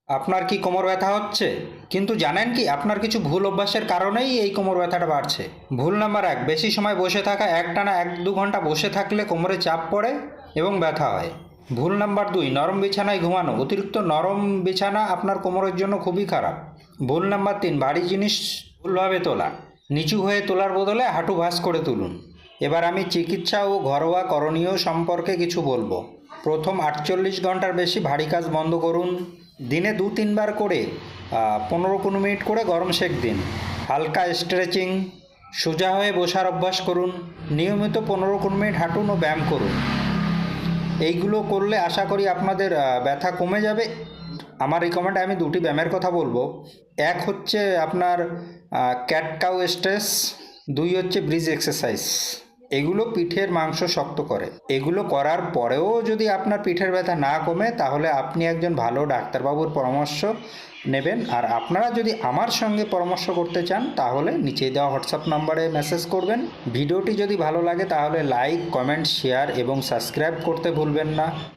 আপনার কি কোমর ব্যথা হচ্ছে? কিন্তু জানেন কি আপনার কিছু ভুল অভ্যাসের কারণেই এই কোমর ব্যথাটা বাড়ছে। ভুল নাম্বার ১, বেশি সময় বসে থাকা। একটানা ১-২ ঘন্টা বসে থাকলে কোমরে চাপ পড়ে এবং ব্যথা হয়। ভুল নাম্বার ২, নরম বিছানায় ঘুমানো। অতিরিক্ত নরম বিছানা আপনার কোমরের জন্য খুবই খারাপ। ভুল নাম্বার ৩, ভারী জিনিস ভুলভাবে তোলা। নিচু হয়ে তোলার বদলে হাঁটু ভাঁজ করে তুলুন। এবার আমি চিকিৎসা ও ঘরোয়া করণীয় সম্পর্কে কিছু বলবো। প্রথম ৪৮ ঘন্টার বেশি ভারী কাজ বন্ধ করুন। দিনে ২-৩ বার করে ১৫-২০ মিনিট করে গরম সেঁক দিন। হালকা স্ট্রেচিং, সোজা হয়ে বসার অভ্যাস করুন। নিয়মিত ১৫-২০ মিনিট হাঁটুন ও ব্যায়াম করুন। এইগুলো করলে আশা করি আপনাদের ব্যথা কমে যাবে। আমার রিকমেন্ডে আমি ২টি ব্যায়ামের কথা বলবো। এক হচ্ছে আপনার ক্যাট কাউ স্ট্রেচ, ২ হচ্ছে ব্রিজ এক্সারসাইজ। এগুলো পিঠের মাংস শক্ত করে। এগুলো করার পরেও যদি আপনার পিঠের ব্যথা না কমে তাহলে আপনি একজন ভালো ডাক্তারবাবুর পরামর্শ নেবেন। আর আপনারা যদি আমার সঙ্গে পরামর্শ করতে চান তাহলে নিচে দেওয়া হোয়াটসঅ্যাপ নাম্বারে মেসেজ করবেন। ভিডিওটি যদি ভালো লাগে তাহলে লাইক, কমেন্ট, শেয়ার এবং সাবস্ক্রাইব করতে ভুলবেন না।